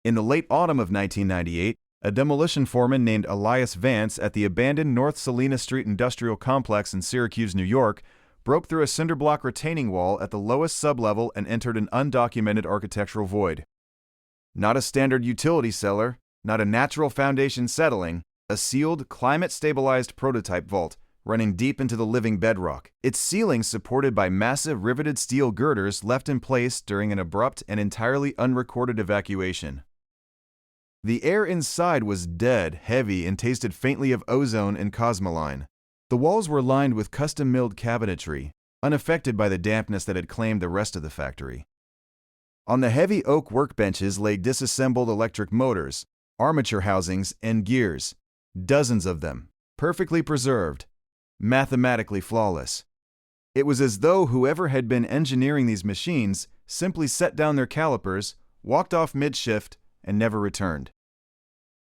In the late autumn of 1998, a demolition foreman named Elias Vance at the abandoned North Salina Street Industrial Complex in Syracuse, New York, broke through a cinder block retaining wall at the lowest sublevel and entered an undocumented architectural void. Not a standard utility cellar, not a natural foundation settling, a sealed, climate-stabilized prototype vault running deep into the living bedrock, its ceiling supported by massive riveted steel girders left in place during an abrupt and entirely unrecorded evacuation. The air inside was dead, heavy, and tasted faintly of ozone and cosmoline. The walls were lined with custom-milled cabinetry, unaffected by the dampness that had claimed the rest of the factory. On the heavy oak workbenches lay disassembled electric motors, armature housings, and gears, dozens of them, perfectly preserved, mathematically flawless. It was as though whoever had been engineering these machines simply set down their calipers, walked off mid-shift, and never returned.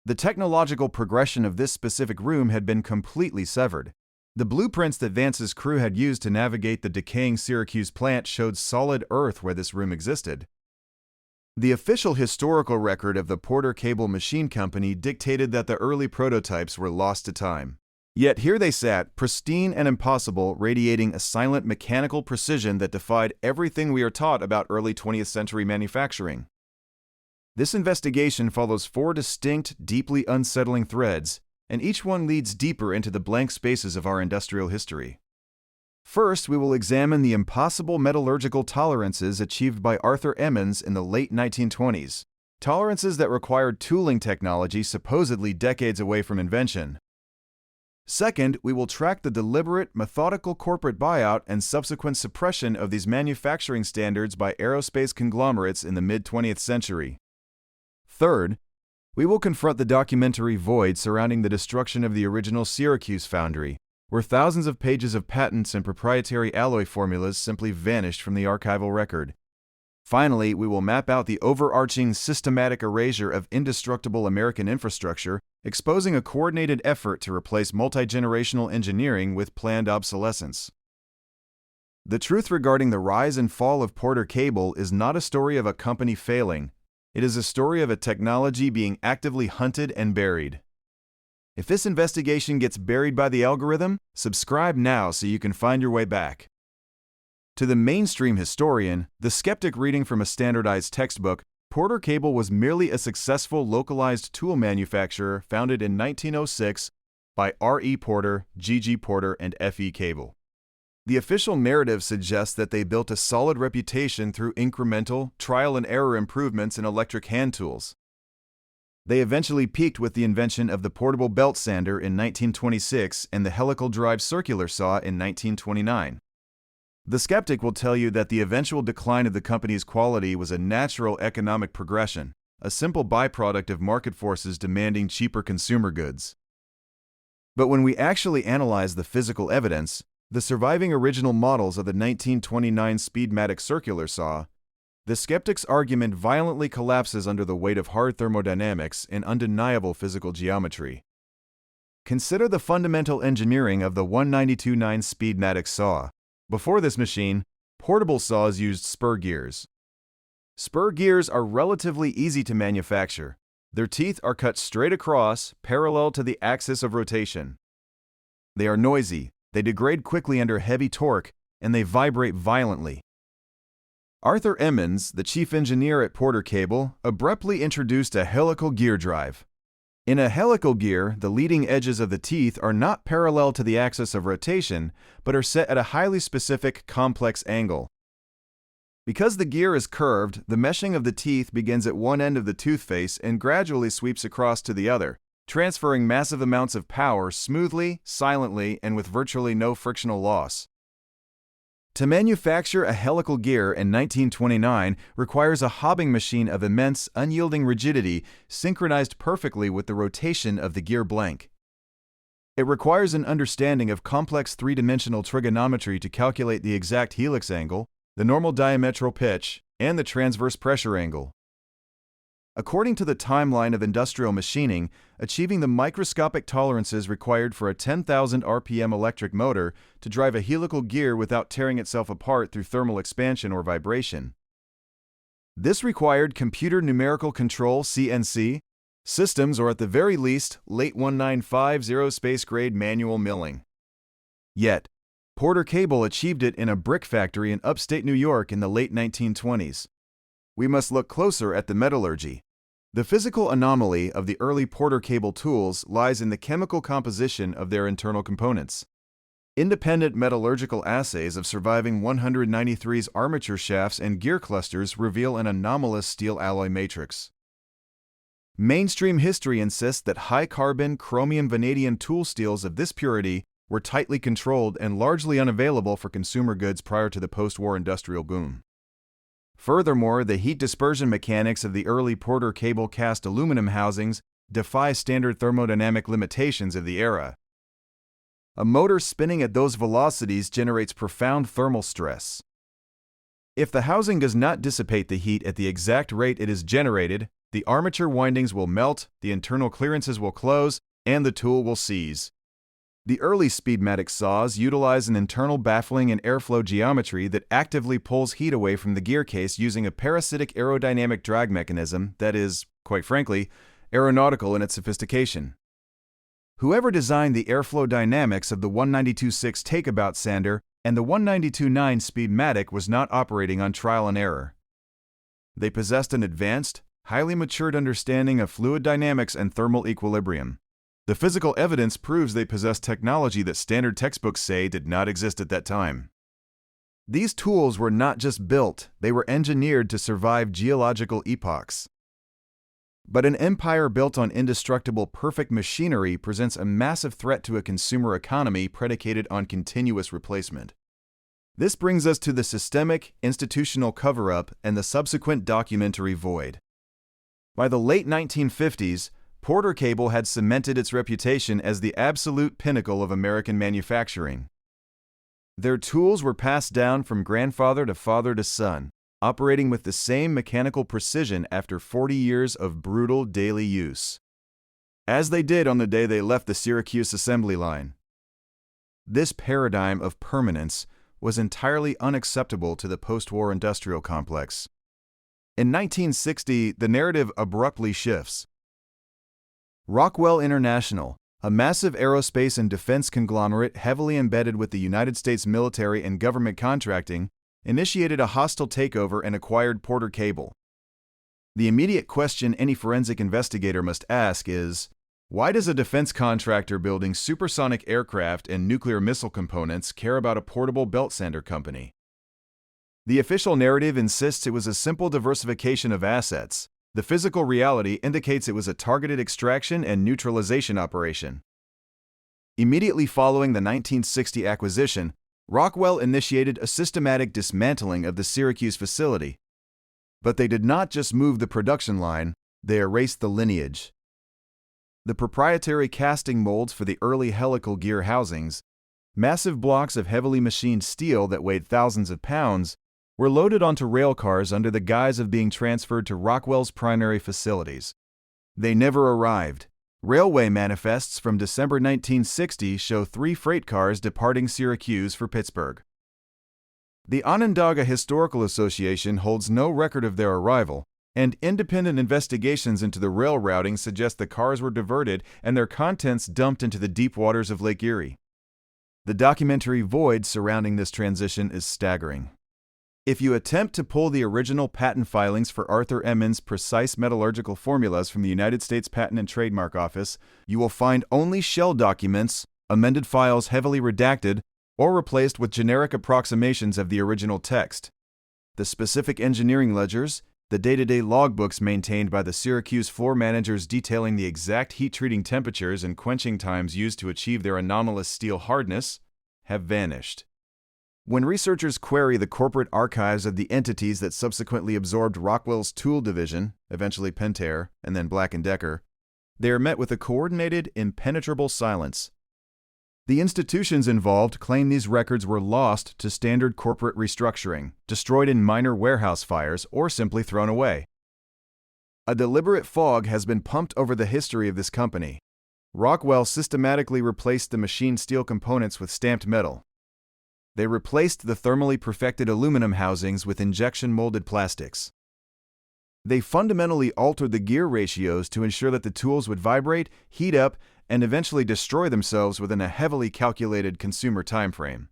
The technological progression of this specific room had been completely severed. The blueprints that Vance's crew had used to navigate the decaying Syracuse plant showed solid earth where this room existed. The official historical record of the Porter Cable Machine Company dictated that the early prototypes were lost to time. Yet here they sat, pristine and impossible, radiating a silent mechanical precision that defied everything we are taught about early 20th century manufacturing. This investigation follows 4 distinct, deeply unsettling threads, and each one leads deeper into the blank spaces of our industrial history. First, we will examine the impossible metallurgical tolerances achieved by Arthur Emmons in the late 1920s, tolerances that required tooling technology supposedly decades away from invention. Second, we will track the deliberate, methodical corporate buyout and subsequent suppression of these manufacturing standards by aerospace conglomerates in the mid-20th century. Third, we will confront the documentary void surrounding the destruction of the original Syracuse foundry, where thousands of pages of patents and proprietary alloy formulas simply vanished from the archival record. Finally, we will map out the overarching systematic erasure of indestructible American infrastructure, exposing a coordinated effort to replace multi-generational engineering with planned obsolescence. The truth regarding the rise and fall of Porter Cable is not a story of a company failing. It is a story of a technology being actively hunted and buried. If this investigation gets buried by the algorithm, subscribe now so you can find your way back. To the mainstream historian, the skeptic reading from a standardized textbook, Porter Cable was merely a successful localized tool manufacturer founded in 1906 by R.E. Porter, G.G. Porter, and F.E. Cable. The official narrative suggests that they built a solid reputation through incremental, trial-and-error improvements in electric hand tools. They eventually peaked with the invention of the portable belt sander in 1926 and the helical drive circular saw in 1929. The skeptic will tell you that the eventual decline of the company's quality was a natural economic progression, a simple byproduct of market forces demanding cheaper consumer goods. But when we actually analyze the physical evidence, the surviving original models of the 1929 Speedmatic circular saw, the skeptic's argument violently collapses under the weight of hard thermodynamics and undeniable physical geometry. Consider the fundamental engineering of the 192.9 Speedmatic saw. Before this machine, portable saws used spur gears. Spur gears are relatively easy to manufacture. Their teeth are cut straight across, parallel to the axis of rotation. They are noisy, they degrade quickly under heavy torque, and they vibrate violently. Arthur Emmons, the chief engineer at Porter Cable, abruptly introduced a helical gear drive. In a helical gear, the leading edges of the teeth are not parallel to the axis of rotation, but are set at a highly specific, complex angle. Because the gear is curved, the meshing of the teeth begins at one end of the tooth face and gradually sweeps across to the other, transferring massive amounts of power smoothly, silently, and with virtually no frictional loss. To manufacture a helical gear in 1929 requires a hobbing machine of immense, unyielding rigidity synchronized perfectly with the rotation of the gear blank. It requires an understanding of complex three-dimensional trigonometry to calculate the exact helix angle, the normal diametral pitch, and the transverse pressure angle. According to the timeline of industrial machining, achieving the microscopic tolerances required for a 10,000 RPM electric motor to drive a helical gear without tearing itself apart through thermal expansion or vibration. This required computer numerical control (CNC) systems, or at the very least, late 1950 space-grade manual milling. Yet, Porter Cable achieved it in a brick factory in upstate New York in the late 1920s. We must look closer at the metallurgy. The physical anomaly of the early Porter Cable tools lies in the chemical composition of their internal components. Independent metallurgical assays of surviving 193's armature shafts and gear clusters reveal an anomalous steel alloy matrix. Mainstream history insists that high-carbon chromium-vanadium tool steels of this purity were tightly controlled and largely unavailable for consumer goods prior to the post-war industrial boom. Furthermore, the heat dispersion mechanics of the early Porter Cable cast aluminum housings defy standard thermodynamic limitations of the era. A motor spinning at those velocities generates profound thermal stress. If the housing does not dissipate the heat at the exact rate it is generated, the armature windings will melt, the internal clearances will close, and the tool will seize. The early Speedmatic saws utilize an internal baffling and airflow geometry that actively pulls heat away from the gear case using a parasitic aerodynamic drag mechanism that is, quite frankly, aeronautical in its sophistication. Whoever designed the airflow dynamics of the 192.6 Takeabout sander and the 192.9 Speedmatic was not operating on trial and error. They possessed an advanced, highly matured understanding of fluid dynamics and thermal equilibrium. The physical evidence proves they possessed technology that standard textbooks say did not exist at that time. These tools were not just built, they were engineered to survive geological epochs. But an empire built on indestructible perfect machinery presents a massive threat to a consumer economy predicated on continuous replacement. This brings us to the systemic, institutional cover-up and the subsequent documentary void. By the late 1950s, Porter Cable had cemented its reputation as the absolute pinnacle of American manufacturing. Their tools were passed down from grandfather to father to son, operating with the same mechanical precision after 40 years of brutal daily use. As they did on the day they left the Syracuse assembly line. This paradigm of permanence was entirely unacceptable to the post-war industrial complex. In 1960, the narrative abruptly shifts. Rockwell International, a massive aerospace and defense conglomerate heavily embedded with the United States military and government contracting, initiated a hostile takeover and acquired Porter Cable. The immediate question any forensic investigator must ask is, why does a defense contractor building supersonic aircraft and nuclear missile components care about a portable belt sander company? The official narrative insists it was a simple diversification of assets. The physical reality indicates it was a targeted extraction and neutralization operation. Immediately following the 1960 acquisition, Rockwell initiated a systematic dismantling of the Syracuse facility. But they did not just move the production line, they erased the lineage. The proprietary casting molds for the early helical gear housings, massive blocks of heavily machined steel that weighed thousands of pounds, were loaded onto rail cars under the guise of being transferred to Rockwell's primary facilities. They never arrived. Railway manifests from December 1960 show 3 freight cars departing Syracuse for Pittsburgh. The Onondaga Historical Association holds no record of their arrival, and independent investigations into the rail routing suggest the cars were diverted and their contents dumped into the deep waters of Lake Erie. The documentary void surrounding this transition is staggering. If you attempt to pull the original patent filings for Arthur Emmons' precise metallurgical formulas from the United States Patent and Trademark Office, you will find only shell documents, amended files heavily redacted, or replaced with generic approximations of the original text. The specific engineering ledgers, the day-to-day logbooks maintained by the Syracuse floor managers detailing the exact heat-treating temperatures and quenching times used to achieve their anomalous steel hardness, have vanished. When researchers query the corporate archives of the entities that subsequently absorbed Rockwell's tool division, eventually Pentair, and then Black & Decker, they are met with a coordinated, impenetrable silence. The institutions involved claim these records were lost to standard corporate restructuring, destroyed in minor warehouse fires, or simply thrown away. A deliberate fog has been pumped over the history of this company. Rockwell systematically replaced the machined steel components with stamped metal. They replaced the thermally perfected aluminum housings with injection molded plastics. They fundamentally altered the gear ratios to ensure that the tools would vibrate, heat up, and eventually destroy themselves within a heavily calculated consumer timeframe.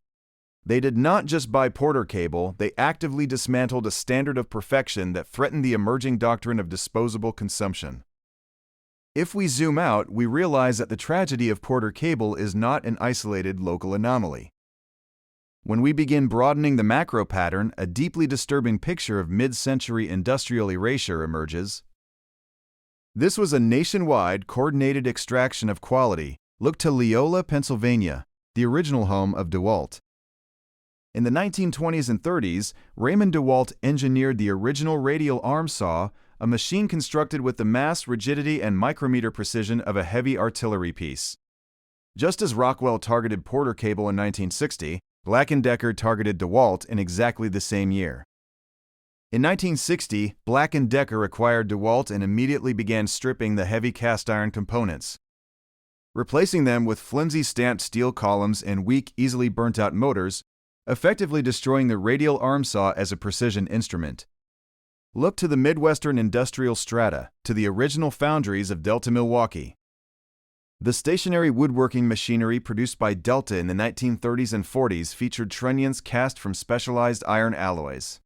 They did not just buy Porter cable, they actively dismantled a standard of perfection that threatened the emerging doctrine of disposable consumption. If we zoom out, we realize that the tragedy of Porter cable is not an isolated local anomaly. When we begin broadening the macro pattern, a deeply disturbing picture of mid-century industrial erasure emerges. This was a nationwide, coordinated extraction of quality. Look to Leola, Pennsylvania, the original home of DeWalt. In the 1920s and 30s, Raymond DeWalt engineered the original radial arm saw, a machine constructed with the mass, rigidity, and micrometer precision of a heavy artillery piece. Just as Rockwell targeted Porter cable in 1960, Black & Decker targeted DeWalt in exactly the same year. In 1960, Black & Decker acquired DeWalt and immediately began stripping the heavy cast iron components, replacing them with flimsy stamped steel columns and weak, easily burnt-out motors, effectively destroying the radial arm saw as a precision instrument. Look to the Midwestern industrial strata, to the original foundries of Delta, Milwaukee. The stationary woodworking machinery produced by Delta in the 1930s and 40s featured trunnions cast from specialized iron alloys.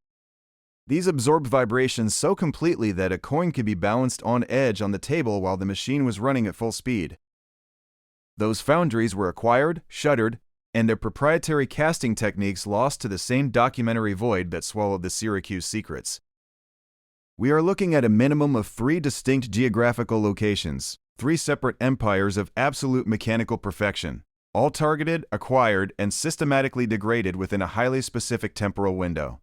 These absorbed vibrations so completely that a coin could be balanced on edge on the table while the machine was running at full speed. Those foundries were acquired, shuttered, and their proprietary casting techniques lost to the same documentary void that swallowed the Syracuse secrets. We are looking at a minimum of 3 distinct geographical locations, 3 separate empires of absolute mechanical perfection, all targeted, acquired, and systematically degraded within a highly specific temporal window.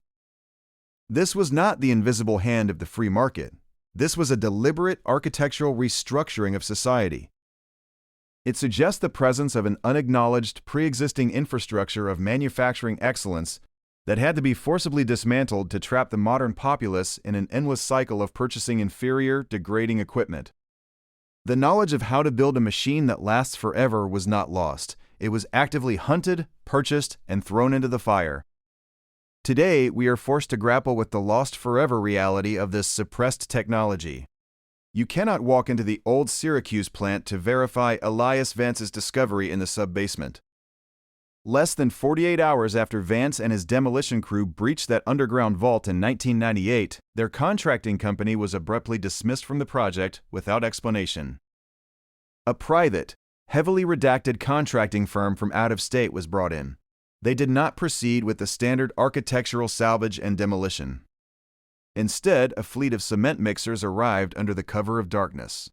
This was not the invisible hand of the free market. This was a deliberate architectural restructuring of society. It suggests the presence of an unacknowledged, pre-existing infrastructure of manufacturing excellence that had to be forcibly dismantled to trap the modern populace in an endless cycle of purchasing inferior, degrading equipment. The knowledge of how to build a machine that lasts forever was not lost. It was actively hunted, purchased, and thrown into the fire. Today, we are forced to grapple with the lost forever reality of this suppressed technology. You cannot walk into the old Syracuse plant to verify Elias Vance's discovery in the sub-basement. Less than 48 hours after Vance and his demolition crew breached that underground vault in 1998, their contracting company was abruptly dismissed from the project without explanation. A private, heavily redacted contracting firm from out of state was brought in. They did not proceed with the standard architectural salvage and demolition. Instead, a fleet of cement mixers arrived under the cover of darkness.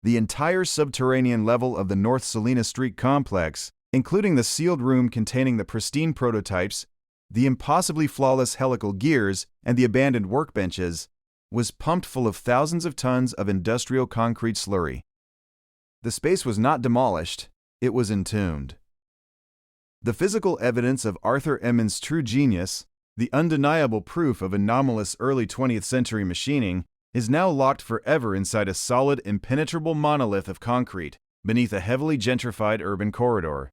The entire subterranean level of the North Salina Street complex, including the sealed room containing the pristine prototypes, the impossibly flawless helical gears, and the abandoned workbenches, was pumped full of thousands of tons of industrial concrete slurry. The space was not demolished, it was entombed. The physical evidence of Arthur Emmons' true genius, the undeniable proof of anomalous early 20th century machining, is now locked forever inside a solid, impenetrable monolith of concrete beneath a heavily gentrified urban corridor.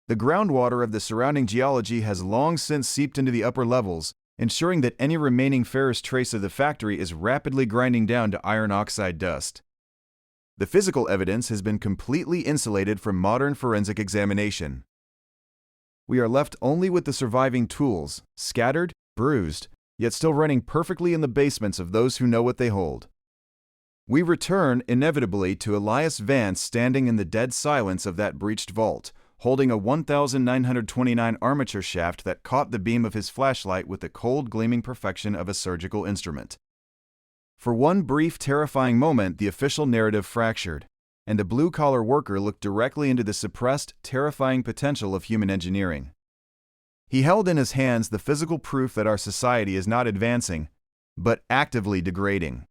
The groundwater of the surrounding geology has long since seeped into the upper levels, ensuring that any remaining ferrous trace of the factory is rapidly grinding down to iron oxide dust. The physical evidence has been completely insulated from modern forensic examination. We are left only with the surviving tools, scattered, bruised, yet still running perfectly in the basements of those who know what they hold. We return, inevitably, to Elias Vance standing in the dead silence of that breached vault, holding a 1,929 armature shaft that caught the beam of his flashlight with the cold, gleaming perfection of a surgical instrument. For one brief, terrifying moment, the official narrative fractured, and a blue-collar worker looked directly into the suppressed, terrifying potential of human engineering. He held in his hands the physical proof that our society is not advancing, but actively degrading.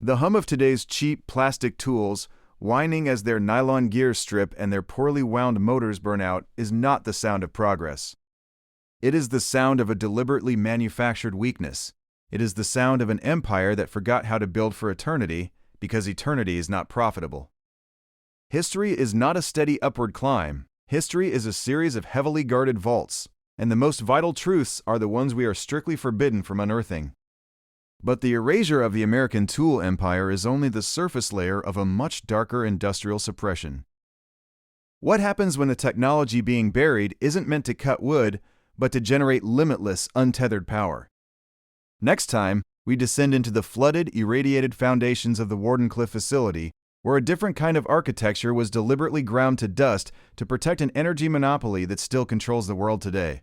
The hum of today's cheap plastic tools, whining as their nylon gears strip and their poorly wound motors burn out, is not the sound of progress. It is the sound of a deliberately manufactured weakness. It is the sound of an empire that forgot how to build for eternity, because eternity is not profitable. History is not a steady upward climb. History is a series of heavily guarded vaults, and the most vital truths are the ones we are strictly forbidden from unearthing. But the erasure of the American tool empire is only the surface layer of a much darker industrial suppression. What happens when the technology being buried isn't meant to cut wood, but to generate limitless, untethered power? Next time, we descend into the flooded, irradiated foundations of the Wardenclyffe facility, where a different kind of architecture was deliberately ground to dust to protect an energy monopoly that still controls the world today.